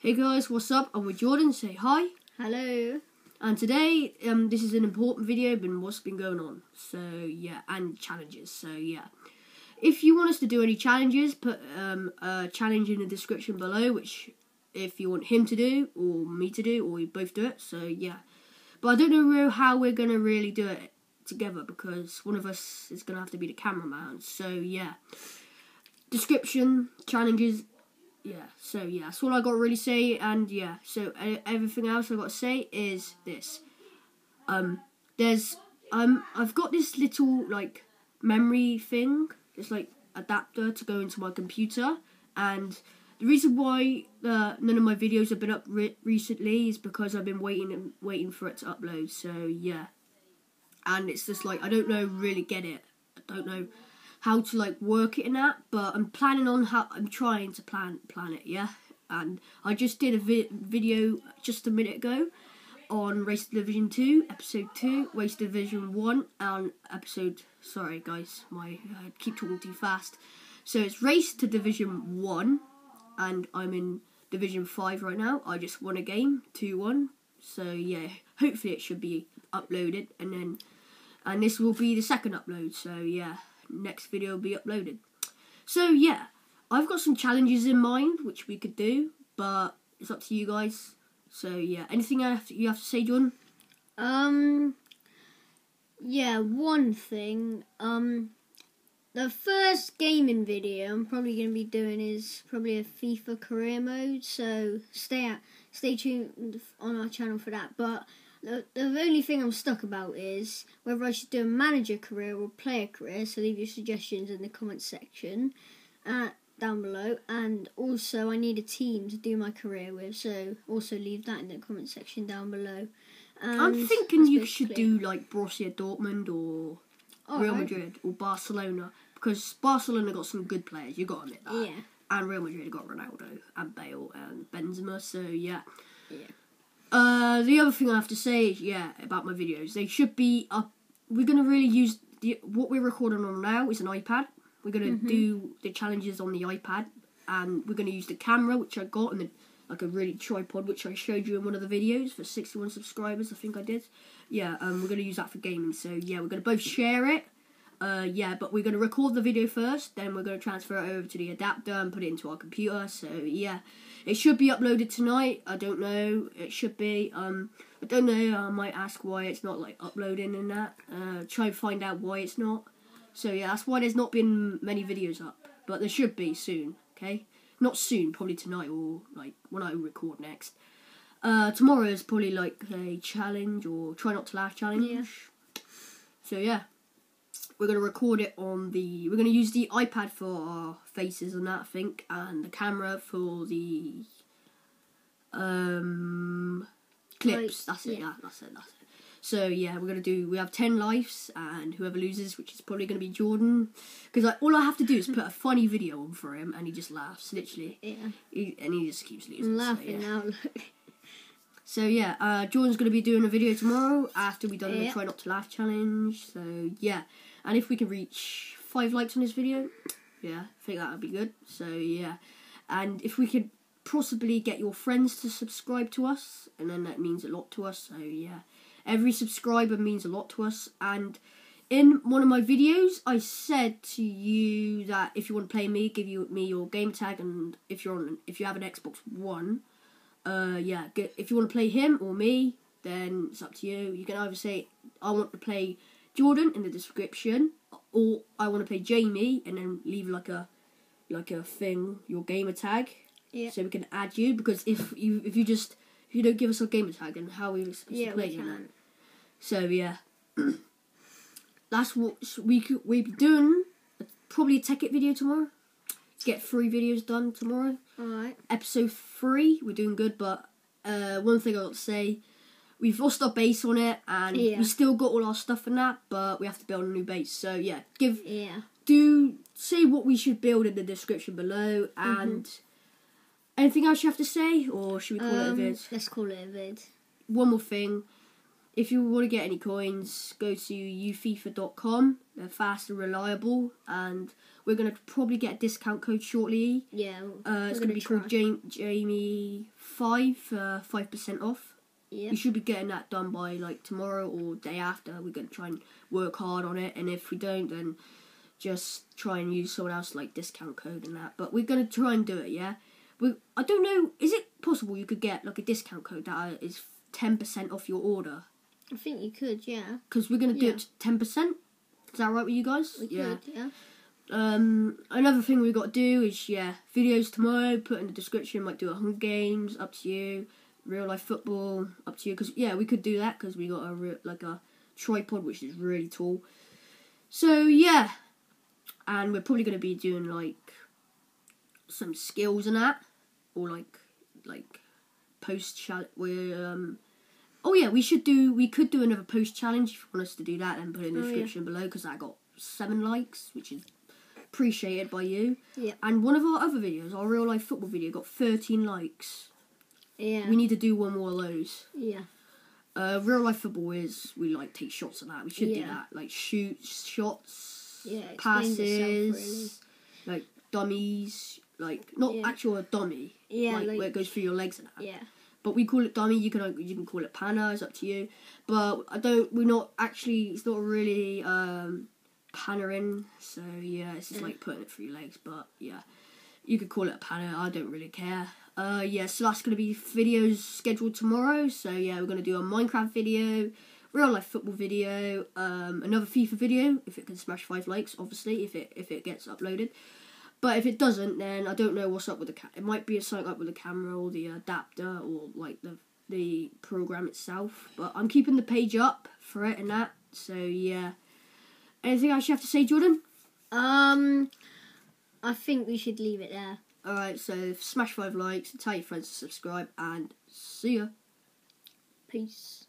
Hey guys, what's up? I'm with Jordan. Say hi. Hello. And today, this is an important video, what's been going on. So yeah, and challenges. So yeah, if you want us to do any challenges, put a challenge in the description below. Which, if you want him to do or me to do, or we both do it. So yeah, but I don't know how we're gonna really do it together because one of us is gonna have to be the cameraman. So yeah, description, challenges. Yeah, so yeah, that's all I got to really say, and yeah, so everything else I got to say is this. I've got this little, like, memory thing, this, like, adapter to go into my computer, and the reason why none of my videos have been up recently is because I've been waiting for it to upload, so yeah. And it's just, like, I don't really get it. I don't know how to, like, work it in that, but I'm trying to plan it, yeah. And I just did a video just a minute ago on Race to Division 2, Episode 2, Race to Division 1, and sorry guys, I keep talking too fast. So it's Race to Division 1, and I'm in Division 5 right now. I just won a game, 2-1, so yeah, hopefully it should be uploaded, and this will be the second upload, so yeah. Next video will be uploaded. So yeah, I've got some challenges in mind which we could do, but it's up to you guys. So yeah, anything you have to say, Jordan? Yeah, one thing. The first gaming video I'm probably going to be doing is probably a FIFA career mode. So stay tuned on our channel for that. But the only thing I'm stuck about is whether I should do a manager career or player career, so leave your suggestions in the comments section down below. And also I need a team to do my career with, so also leave that in the comments section down below. And I'm thinking you should do like Borussia Dortmund or Real Madrid or Barcelona, because Barcelona got some good players, you got to admit that. Yeah. And Real Madrid got Ronaldo and Bale and Benzema, so yeah. Yeah. The other thing I have to say is, about my videos, they should be up. We're going to really use what we're recording on now is an iPad. We're going to do the challenges on the iPad, and we're going to use the camera, which I got, and like a really tripod, which I showed you in one of the videos for 61 subscribers, I think I did. Yeah, we're going to use that for gaming, so yeah, we're going to both share it. But we're going to record the video first, then we're going to transfer it over to the adapter and put it into our computer, so yeah. It should be uploaded tonight, I don't know, it should be, I don't know, I might ask why it's not, like, uploading and that, try and find out why it's not. So yeah, that's why there's not been many videos up, but there should be soon, okay? Not soon, probably tonight, or, like, when I record next. Tomorrow is probably, like, a challenge, or try not to laugh challenge. Yeah. So yeah. We're going to record it we're going to use the iPad for our faces and that, I think, and the camera for the clips. That's it. So yeah, we have 10 lives, and whoever loses, which is probably going to be Jordan, because all I have to do is put a funny video on for him, and he just laughs, literally. Yeah. And he just keeps losing. I'm laughing now, look. So yeah, Jordan's going to be doing a video tomorrow after we've done the Try Not to Laugh challenge. So yeah, and if we can reach 5 likes on this video, yeah, I think that would be good. So yeah, and if we could possibly get your friends to subscribe to us, and then that means a lot to us. So yeah, every subscriber means a lot to us. And in one of my videos, I said to you that if you want to play me, give me your game tag, and if you have an Xbox One. If you want to play him or me, then it's up to you. You can either say, I want to play Jordan in the description, or I want to play Jamie, and then leave like a thing, your gamer tag, so we can add you, because if you don't give us a gamer tag, then how are we supposed to play you then? So yeah, that's what we'll be doing, probably a Tech It video tomorrow. Get 3 videos done tomorrow. Alright. Episode 3, we're doing good, but one thing I got to say, we've lost our base on it, and we still got all our stuff and that, but we have to build a new base. So yeah, say what we should build in the description below, and anything else you have to say, or should we call it a vid? Let's call it a vid. One more thing. If you want to get any coins, go to ufifa.com. They're fast and reliable, and we're going to probably get a discount code shortly. Yeah, it's going to be called Jamie 5 for 5% off. Yeah. We should be getting that done by like tomorrow or day after. We're going to try and work hard on it, and if we don't, then just try and use someone else like discount code and that. But we're going to try and do it, yeah? I don't know, is it possible you could get like a discount code that is 10% off your order? I think you could, yeah. Because we're going to do it to 10%. Is that right with you guys? We could, yeah. Another thing we've got to do is, videos tomorrow, put in the description, might do a Hunger Games, up to you. Real life football, up to you. Because, we could do that because we got a tripod which is really tall. So, yeah. And we're probably going to be doing, like, some skills and that. Or, like post challenge. We could do another post challenge. If you want us to do that, then put it in the description below, because that got 7 likes, which is appreciated by you. Yeah. And one of our other videos, our real life football video, got 13 likes. Yeah. We need to do one more of those. Yeah. Real life football is we like take shots of that. We should do that, like shoot shots, passes, really. like dummies, like not actual dummy. Yeah, like where it goes through your legs and that. Yeah. But we call it dummy. You can call it panna. It's up to you. But we're not actually. It's not really pannering. So yeah, it's just like putting it through your legs. But yeah, you could call it a panna. I don't really care. So that's going to be videos scheduled tomorrow. So yeah, we're going to do a Minecraft video, real life football video, another FIFA video if it can smash 5 likes. Obviously, if it gets uploaded. But if it doesn't, then I don't know what's up with the it might be something up with the camera or the adapter or like the program itself. But I'm keeping the page up for it and that. So yeah. Anything else you have to say, Jordan? I think we should leave it there. Alright, so smash 5 likes, tell your friends to subscribe, and see ya. Peace.